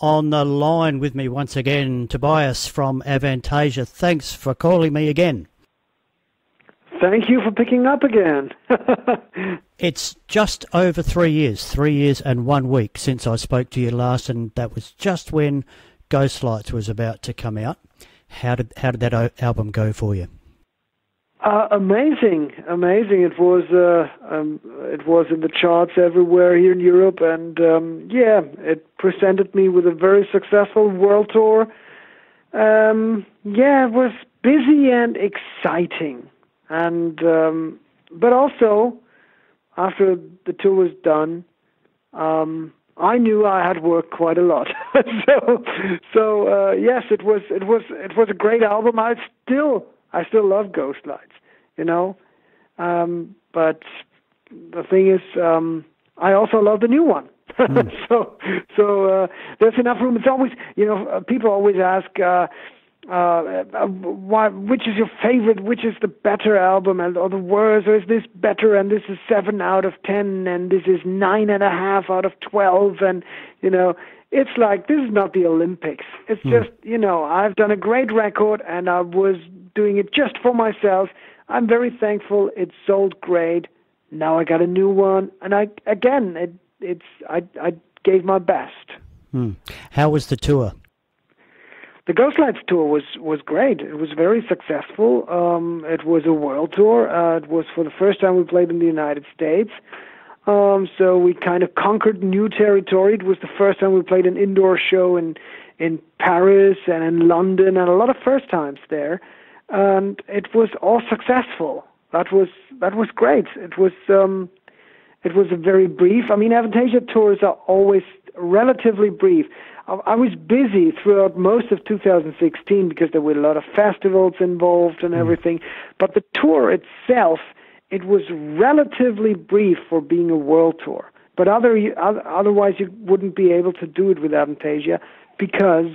on the line with me once again, Tobias from Avantasia. Thanks for calling me again. Thank you for picking up again. It's just over 3 years and 1 week since I spoke to you last, and that was just when Ghost Lights was about to come out. How did that album go for you? Amazing. It was in the charts everywhere here in Europe, and it presented me with a very successful world tour. It was busy and exciting, and but also after the tour was done, I knew I had worked quite a lot. so yes, it was a great album. I still love Ghost Lights, but the thing is, I also love the new one. So there's enough room. It's always, people always ask, which is your favorite, which is the better album, or the worst, or is this better, and this is 7 out of 10, and this is 9.5 out of 12, and, it's like, this is not the Olympics. It's just, I've done a great record, and I was doing it just for myself. I'm very thankful. It sold great. Now I got a new one, and I gave my best. How was the tour? The Ghost Lights tour was great. It was very successful. It was a world tour. It was for the first time we played in the United States. So we kind of conquered new territory. It was the first time we played an indoor show in Paris and in London, and a lot of first times there. And it was all successful. That was great. It was a very brief. I mean, Avantasia tours are always relatively brief. I was busy throughout most of 2016 because there were a lot of festivals involved and everything. But the tour itself, it was relatively brief for being a world tour. But otherwise, you wouldn't be able to do it with Avantasia because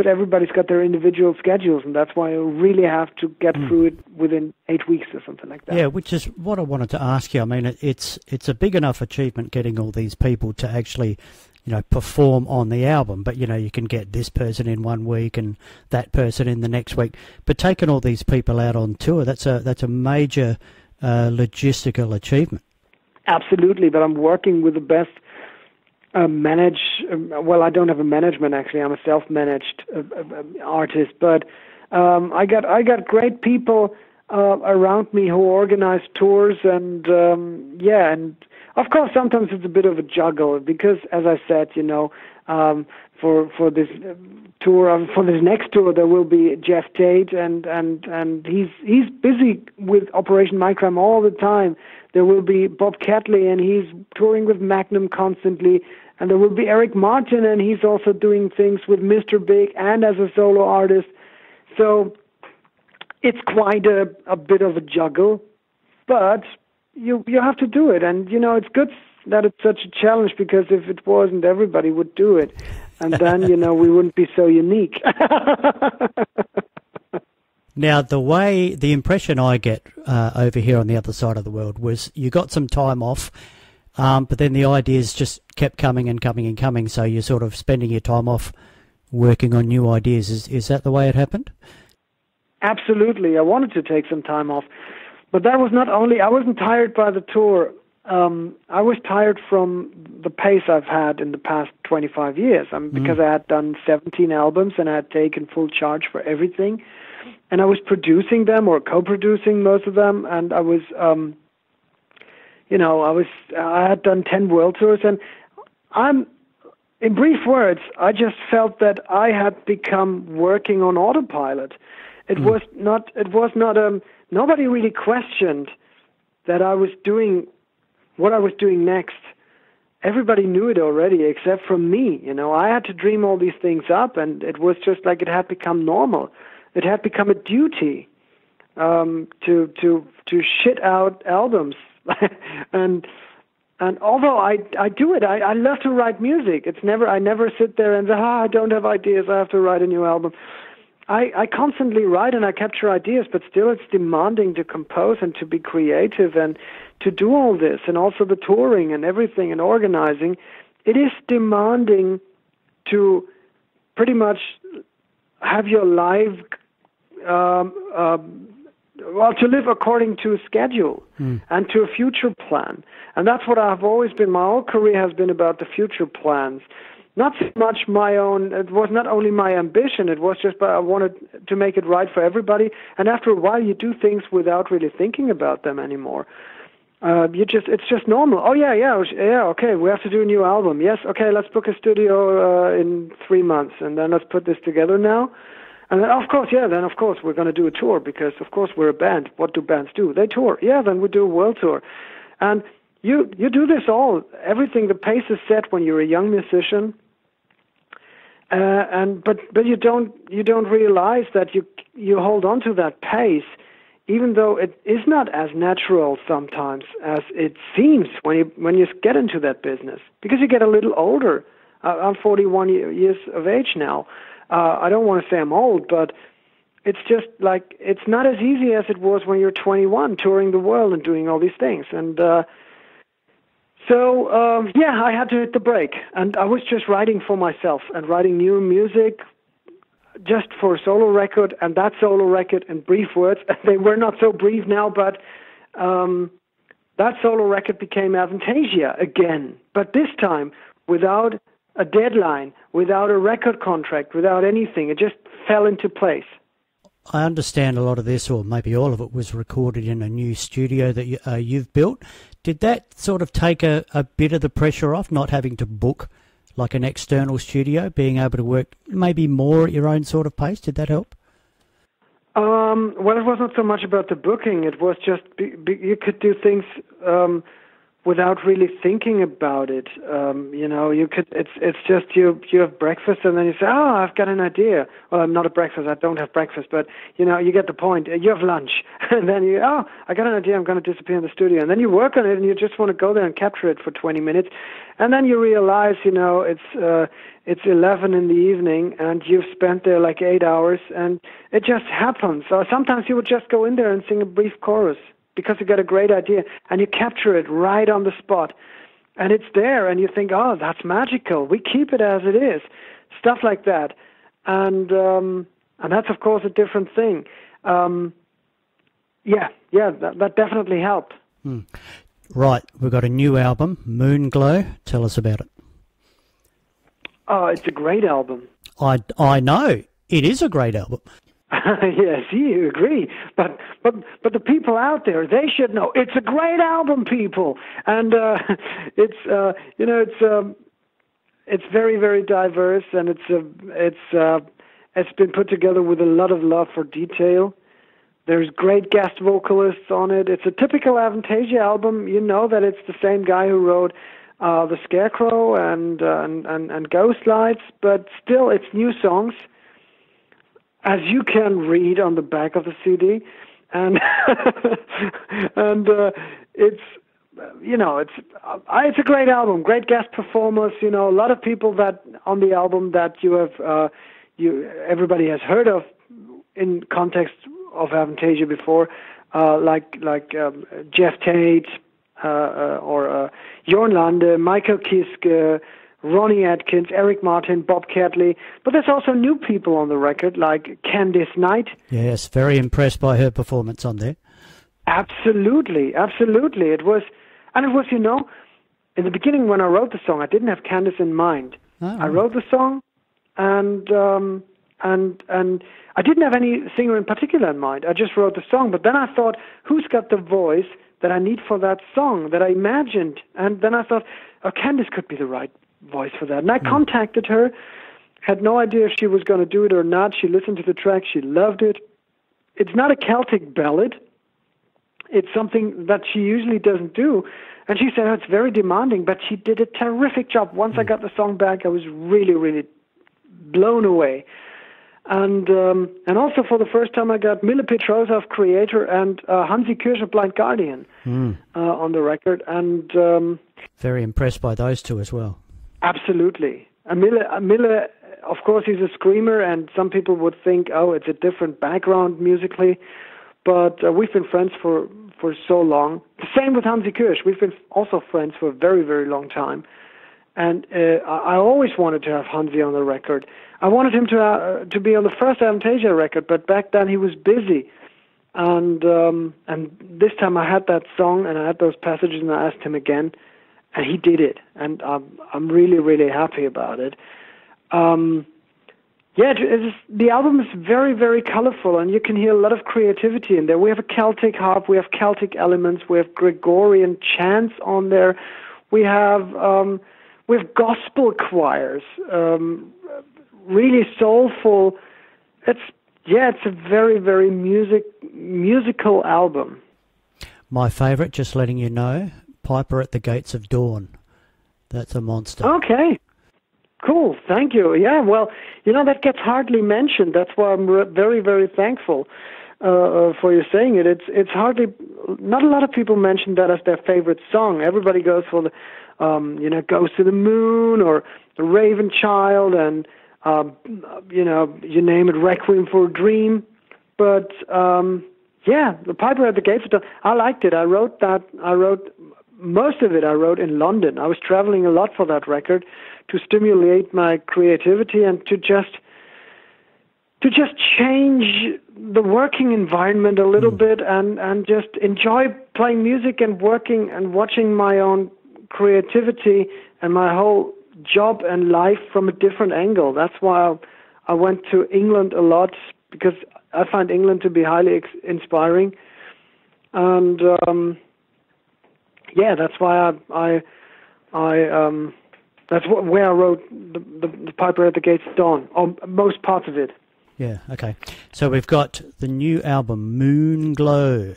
everybody's got their individual schedules, and that's why you really have to get through it within 8 weeks or something like that. Yeah, which is what I wanted to ask you. I mean, it's a big enough achievement getting all these people to actually, perform on the album. But, you can get this person in 1 week and that person in the next week. But taking all these people out on tour, that's a major logistical achievement. Absolutely, but I'm working with the best I don't have a management, actually. I'm a self-managed artist, but I got great people around me who organize tours, and and of course sometimes it's a bit of a juggle because, as I said, for this tour, for this next tour, there will be Jeff Tate, and he's busy with Operation Microme all the time. There will be Bob Catley, and he's touring with Magnum constantly. And there will be Eric Martin, and he's also doing things with Mr. Big and as a solo artist. So it's quite a bit of a juggle, but you have to do it. And, it's good that it's such a challenge, because if it wasn't, everybody would do it. And then, we wouldn't be so unique. Now, the impression I get over here on the other side of the world was you got some time off, but then the ideas just kept coming and coming and coming, so you're sort of spending your time off working on new ideas. Is that the way it happened? Absolutely. I wanted to take some time off, but that was not only... I wasn't tired by the tour. I was tired from the pace I've had in the past 25 years, because I had done 17 albums and I had taken full charge for everything. And I was producing them or co-producing most of them, and I was, I had done 10 world tours, and in brief words, I just felt that I had become working on autopilot. It was not, nobody really questioned that I was doing what I was doing next. Everybody knew it already, except for me. I had to dream all these things up, and it was just like it had become normal. It had become a duty to shit out albums, and although I do it, I love to write music. I never sit there and say, I don't have ideas, I have to write a new album. I constantly write and I capture ideas, but still it's demanding to compose and to be creative and to do all this, and also the touring and everything and organizing. It is demanding to pretty much have your life, to live according to a schedule and to a future plan. And that's what I've always been. My whole career has been about the future plans. Not so much my own, it was not only my ambition, it was just, but I wanted to make it right for everybody. And after a while, you do things without really thinking about them anymore. It's just normal. Oh, yeah, okay, we have to do a new album. Yes, okay, let's book a studio in 3 months, and then let's put this together now. And then, of course, we're going to do a tour, because, of course, we're a band. What do bands do? They tour. Yeah, then we do a world tour. And you do this all. Everything, the pace is set when you're a young musician. But you don't realize that you hold on to that pace, even though it is not as natural sometimes as it seems when you get into that business, because you get a little older. I'm 41 years of age now. I don't want to say I'm old, but it's just like it's not as easy as it was when you're 21, touring the world and doing all these things. And So I had to hit the brake, and I was just writing for myself and writing new music just for a solo record, and that solo record in brief words. They were not so brief now, but that solo record became Avantasia again, but this time without a deadline, without a record contract, without anything. It just fell into place. I understand a lot of this, or maybe all of it, was recorded in a new studio that you've built. Did that sort of take a bit of the pressure off, not having to book like an external studio, being able to work maybe more at your own sort of pace? Did that help? Well, it was not so much about the booking. It was just you could do things without really thinking about it. You could. It's just you have breakfast and then you say, "Oh, I've got an idea." Well, I'm not at breakfast. I don't have breakfast, but you get the point. You have lunch, and then I got an idea. I'm going to disappear in the studio, and then you work on it, and you just want to go there and capture it for 20 minutes, and then you realize, it's 11 in the evening, and you've spent there like 8 hours, and it just happens. So sometimes you would just go in there and sing a brief chorus, because you got a great idea, and you capture it right on the spot. And it's there, and you think, oh, that's magical. We keep it as it is. Stuff like that. And that's, of course, a different thing. That definitely helped. Right, we've got a new album, Moonglow. Tell us about it. Oh, it's a great album. I know. It is a great album. Yes, you agree, but the people out there, they should know it's a great album, people, and it's very, very diverse, and it's been put together with a lot of love for detail. There's great guest vocalists on it. It's a typical Avantasia album. You know that it's the same guy who wrote The Scarecrow and Ghost Lights, but still it's new songs, as you can read on the back of the CD, and it's a great album, great guest performers. A lot of people that on the album that everybody has heard of in context of Avantasia before, like Jeff Tate or Jorn Lande, Michael Kiske, Ronnie Atkins, Eric Martin, Bob Catley, but there's also new people on the record, like Candice Knight. Yes, very impressed by her performance on there. Absolutely. It was, in the beginning when I wrote the song, I didn't have Candice in mind. Oh. I wrote the song, and I didn't have any singer in particular in mind. I just wrote the song, but then I thought, who's got the voice that I need for that song that I imagined? And then I thought, Candice could be the right voice for that. And I contacted her, had no idea if she was going to do it or not. She listened to the track, she loved it. It's not a Celtic ballad. It's something that she usually doesn't do. And she said, it's very demanding, but she did a terrific job. Once I got the song back, I was really, really blown away. And also for the first time, I got Mille Petrosov, creator, and Hansi Kirsch, Blind Guardian, on the record. And very impressed by those two as well. Absolutely. Mille, of course, he's a screamer, and some people would think, it's a different background musically. But we've been friends for so long. The same with Hansi Kirsch. We've been also friends for a very, very long time. And I always wanted to have Hansi on the record. I wanted him to be on the first Avantasia record, but back then he was busy. And this time I had that song and I had those passages, and I asked him again, and he did it. And I'm really, really happy about it. The album is very, very colorful, and you can hear a lot of creativity in there. We have a Celtic harp, we have Celtic elements, we have Gregorian chants on there, we have gospel choirs, really soulful. It's a very, very musical album. My favorite, just letting you know, Piper at the Gates of Dawn. That's a monster. Okay. Cool, thank you. Yeah, well, that gets hardly mentioned. That's why I'm very, very thankful for you saying it. It's hardly, not a lot of people mention that as their favorite song. Everybody goes for the, Goes to the Moon or The Raven Child and, you name it, Requiem for a Dream. But, The Piper at the Gates of Dawn, I liked it. Most of it I wrote in London. I was traveling a lot for that record to stimulate my creativity and to just change the working environment a little bit and just enjoy playing music and working and watching my own creativity and my whole job and life from a different angle. That's why I went to England a lot, because I find England to be highly inspiring. And that's why that's where I wrote the Piper at the Gates of Dawn, or most parts of it. Yeah, okay. So we've got the new album, Moonglow.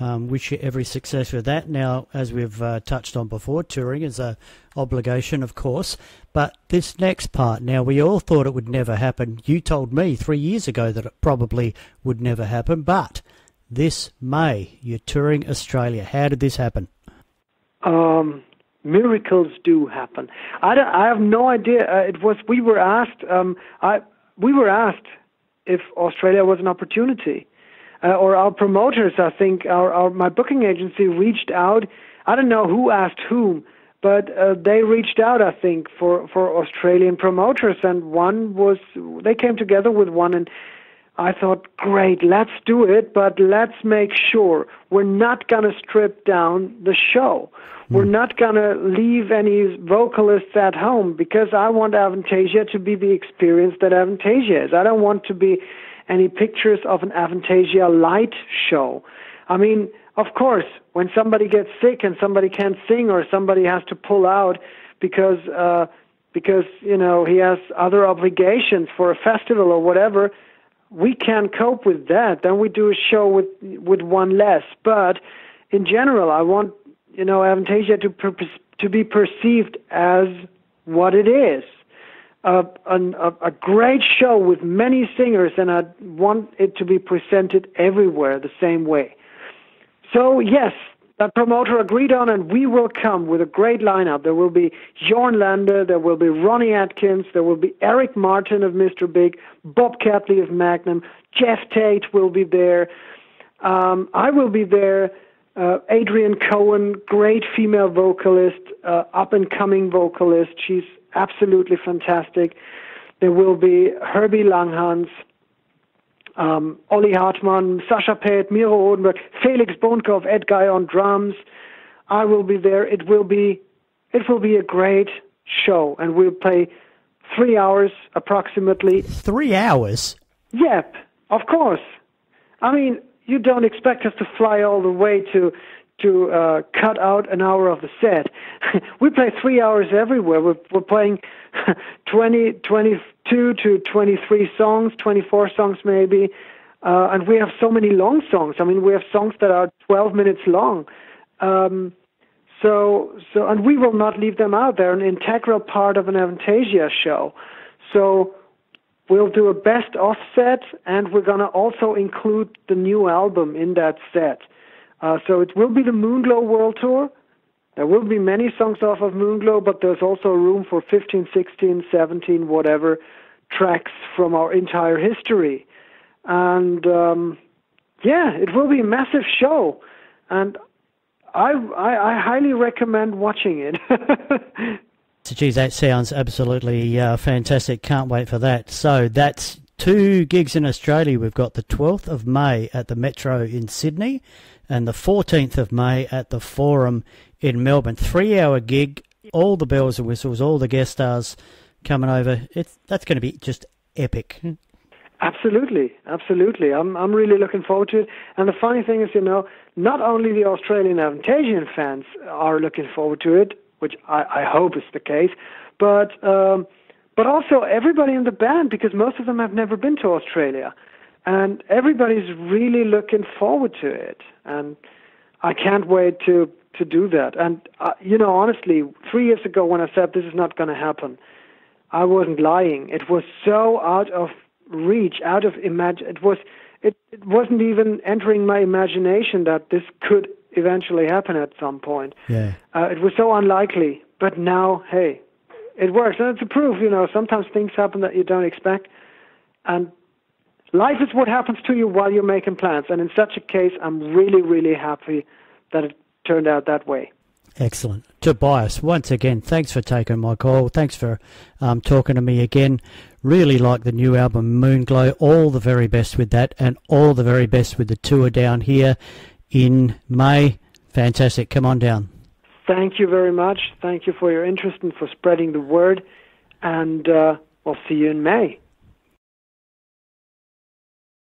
Wish you every success with that. Now, as we've touched on before, touring is a obligation, of course. But this next part, now, we all thought it would never happen. You told me 3 years ago that it probably would never happen, but this May, you're touring Australia. How did this happen? Miracles do happen. I have no idea. We were asked if Australia was an opportunity, or our promoters. I think my booking agency reached out. I don't know who asked whom, but they reached out, I think, for Australian promoters, and they came together with one, and I thought, great, let's do it, but let's make sure we're not going to strip down the show. We're not going to leave any vocalists at home, because I want Avantasia to be the experience that Avantasia is. I don't want to be any pictures of an Avantasia light show. I mean, of course, when somebody gets sick and somebody can't sing, or somebody has to pull out because he has other obligations for a festival or whatever, we can cope with that. Then we do a show with one less. But in general, I want Avantasia to be perceived as what it is, a great show with many singers, and I want it to be presented everywhere the same way. So yes, that promoter agreed on, and we will come with a great lineup. There will be Jorn Lander, there will be Ronnie Atkins, there will be Eric Martin of Mr. Big, Bob Catley of Magnum, Jeff Tate will be there, I will be there, Adrian Cohen, great female vocalist, up-and-coming vocalist. She's absolutely fantastic. There will be Herbie Langhans, Olli Hartmann, Sascha Paet, Miro Odenberg, Felix Bonkov, Ed Guy on drums. I will be there. It will be a great show, and we'll play 3 hours approximately. 3 hours? Yep, of course. I mean, you don't expect us to fly all the way to cut out an hour of the set. We play 3 hours everywhere. We're playing 22 to 23 songs, 24 songs maybe, and we have so many long songs. I mean, we have songs that are 12 minutes long. And we will not leave them out. They're an integral part of an Avantasia show. So we'll do a best-of set, and we're going to also include the new album in that set. So it will be the Moonglow World Tour. There will be many songs off of Moonglow, but there's also room for 15, 16, 17, whatever tracks from our entire history. And, it will be a massive show. And I highly recommend watching it. So, geez, that sounds absolutely fantastic. Can't wait for that. So that's 2 gigs in Australia. We've got the 12th of May at the Metro in Sydney and the 14th of May at the Forum in Melbourne. 3-hour gig, all the bells and whistles, all the guest stars coming over. That's going to be just epic. Absolutely, absolutely. I'm really looking forward to it. And the funny thing is, not only the Australian Avantasian fans are looking forward to it, which I hope is the case, but also everybody in the band, because most of them have never been to Australia, and everybody's really looking forward to it, and I can't wait to do that. And honestly, 3 years ago when I said this is not going to happen, I wasn't lying. It was so out of reach, out of it wasn't even entering my imagination that this could eventually happen at some point. Yeah. It was so unlikely, but now, hey, it works. And it's a proof, sometimes things happen that you don't expect. And life is what happens to you while you're making plans. And in such a case, I'm really, really happy that it turned out that way. Excellent. Tobias, once again, thanks for taking my call. Thanks for talking to me again. Really like the new album, Moonglow. All the very best with that, and all the very best with the tour down here in May. Fantastic. Come on down. Thank you very much. Thank you for your interest and for spreading the word. And we'll see you in May.